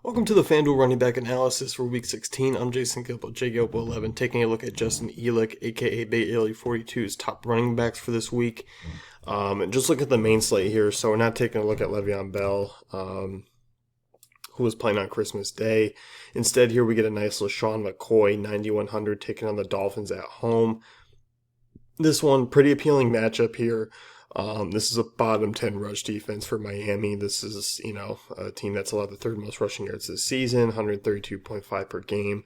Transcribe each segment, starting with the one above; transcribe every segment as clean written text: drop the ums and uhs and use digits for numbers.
Welcome to the FanDuel running back analysis for Week 16. I'm Jason Gilbo, JGilbo11, taking a look at Justin Elick, aka Bailey 42's top running backs for this week. And just look at the main slate here. So we're not taking a look at Le'Veon Bell, who was playing on Christmas Day. Instead, here we get a nice LaShawn McCoy, 9,100, taking on the Dolphins at home. This one, pretty appealing matchup here. This is a bottom 10 rush defense for Miami. This is, a team that's allowed the third most rushing yards this season, 132.5 per game.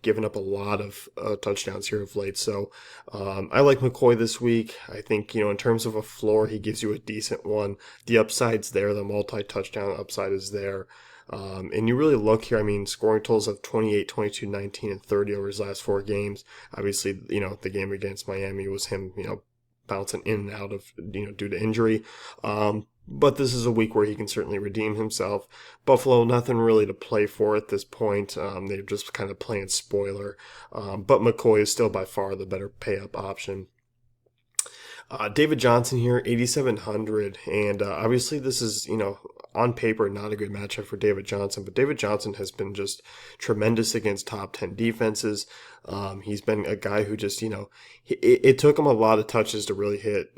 Giving up a lot of touchdowns here of late. So I like McCoy this week. I think, in terms of a floor, he gives you a decent one. The upside's there. The multi-touchdown upside is there. And you really look here, scoring totals of 28, 22, 19, and 30 over his last four games. Obviously, the game against Miami was him, bouncing in and out of, due to injury. But this is a week where he can certainly redeem himself. Buffalo, nothing really to play for at this point. They're just kind of playing spoiler. But McCoy is still by far the better pay-up option. David Johnson here, 8,700. And obviously this is, on paper, not a good matchup for David Johnson. But David Johnson has been just tremendous against top 10 defenses. He's been a guy who just, it took him a lot of touches to really hit,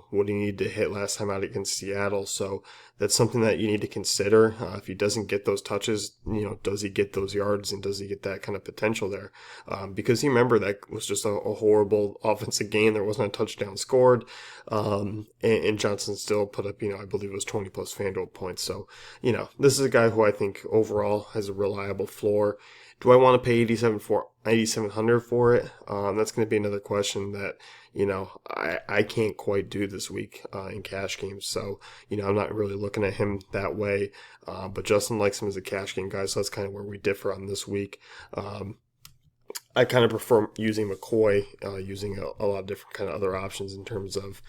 what he needed to hit last time out against Seattle. So that's something that you need to consider. If he doesn't get those touches, does he get those yards and does he get that kind of potential there? Because you remember that was just a horrible offensive game. There wasn't a touchdown scored. And Johnson still put up, I believe it was 20 plus FanDuel points. So, this is a guy who I think overall has a reliable floor. Do I want to pay 8,700 for it? That's going to be another question that, I can't quite do this week in cash games. So, I'm not really looking at him that way. But Justin likes him as a cash game guy, so that's kind of where we differ on this week. I kind of prefer using McCoy, using a lot of different kind of other options in terms of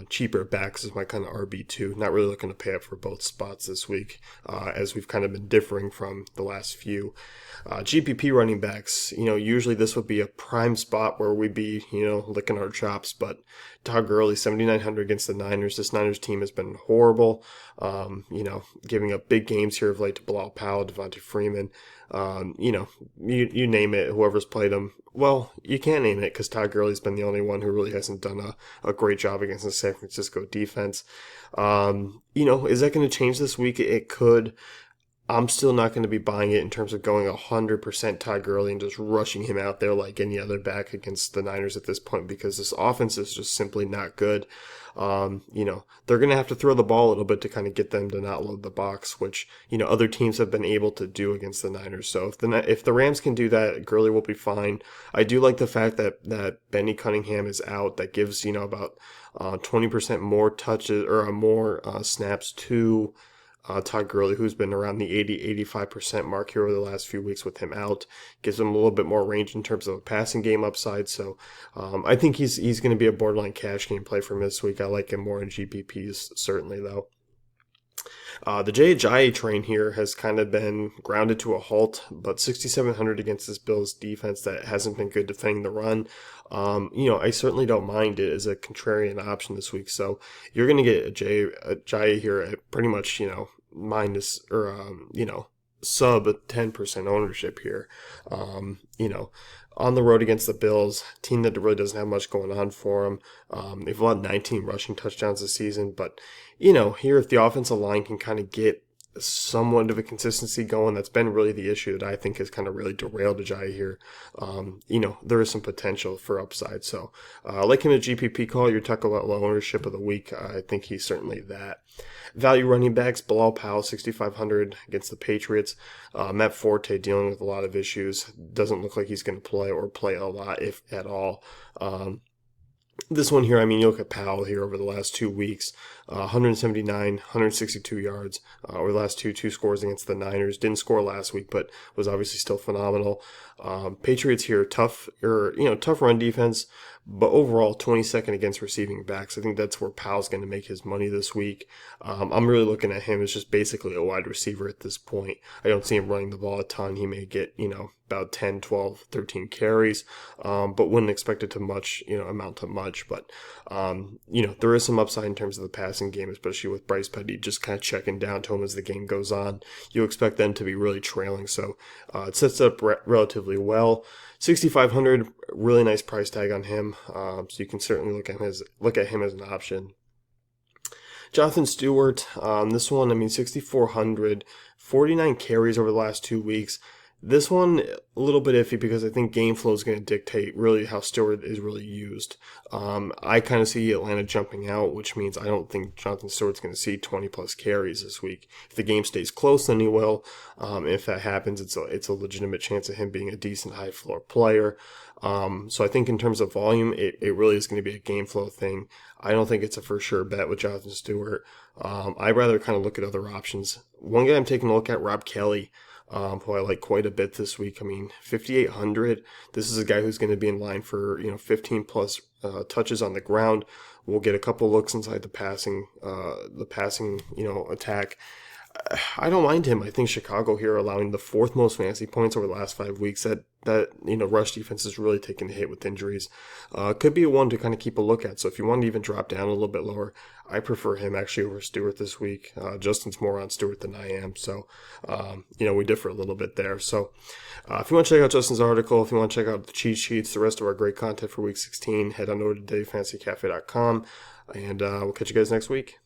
cheaper backs as my kind of RB2. Not really looking to pay up for both spots this week, as we've kind of been differing from the last few. GPP running backs, usually this would be a prime spot where we'd be, licking our chops, but Todd Gurley, 7,900 against the Niners. This Niners team has been horrible, giving up big games here of late to Bilal Powell, Devontae Freeman. You name it, whoever's played him. Well, you can't name it because Todd Gurley's been the only one who really hasn't done a great job against the San Francisco defense. Is that going to change this week? It could. I'm still not going to be buying it in terms of going 100% Todd Gurley and just rushing him out there like any other back against the Niners at this point because this offense is just simply not good. They're going to have to throw the ball a little bit to kind of get them to not load the box, which, other teams have been able to do against the Niners. So if the Rams can do that, Gurley will be fine. I do like the fact that Benny Cunningham is out. That gives, about 20% more touches or more snaps to Todd Gurley, who's been around the 80-85% mark here over the last few weeks with him out. Gives him a little bit more range in terms of a passing game upside. So I think he's going to be a borderline cash game play for him this week. I like him more in GPPs, certainly, though. The Ajayi train here has kind of been grounded to a halt, but 6,700 against this Bills defense that hasn't been good defending the run. I certainly don't mind it as a contrarian option this week. So you're going to get Ajayi here at pretty much, minus or, sub 10% ownership here. On the road against the Bills, team that really doesn't have much going on for them. They've allowed 19 rushing touchdowns this season, but here if the offensive line can kind of get somewhat of a consistency going, that's been really the issue that I think has kind of really derailed Ajayi here. There is some potential for upside. So I like him at GPP call. You're talking about low ownership of the week. I think he's certainly that. Value running backs, Bilal Powell, 6,500 against the Patriots. Matt Forte dealing with a lot of issues. Doesn't look like he's going to play a lot, if at all. This one here, you look at Powell here over the last 2 weeks, 179, 162 yards over the last two scores against the Niners. Didn't score last week, but was obviously still phenomenal. Patriots here, tough run defense, but overall 22nd against receiving backs. I think that's where Powell's going to make his money this week. I'm really looking at him as just basically a wide receiver at this point. I don't see him running the ball a ton. He may get, about 10, 12, 13 carries, but wouldn't expect it to amount to much. But, there is some upside in terms of the passing passing game, especially with Bryce Petty just kind of checking down to him as the game goes on. You expect them to be really trailing, so it sets up relatively well. 6,500, really nice price tag on him, so you can certainly look at him as an option. Jonathan Stewart, this one, 6,400, 49 carries over the last 2 weeks. This one, a little bit iffy because I think game flow is going to dictate really how Stewart is really used. I kind of see Atlanta jumping out, which means I don't think Jonathan Stewart's going to see 20-plus carries this week. If the game stays close, then he will. If that happens, it's a legitimate chance of him being a decent high-floor player. So I think in terms of volume, it really is going to be a game flow thing. I don't think it's a for sure bet with Jonathan Stewart. I'd rather kind of look at other options. One guy I'm taking a look at, Rob Kelly, who I like quite a bit this week. 5,800. This is a guy who's going to be in line for 15 plus touches on the ground. We'll get a couple looks inside the passing attack. I don't mind him. I think Chicago here allowing the fourth most fantasy points over the last 5 weeks. That rush defense is really taking a hit with injuries. Could be one to kind of keep a look at. So if you want to even drop down a little bit lower, I prefer him actually over Stewart this week. Justin's more on Stewart than I am. So, we differ a little bit there. So if you want to check out Justin's article, if you want to check out the cheat sheets, the rest of our great content for week 16, head on over to dailyfantasycafe.com, and we'll catch you guys next week.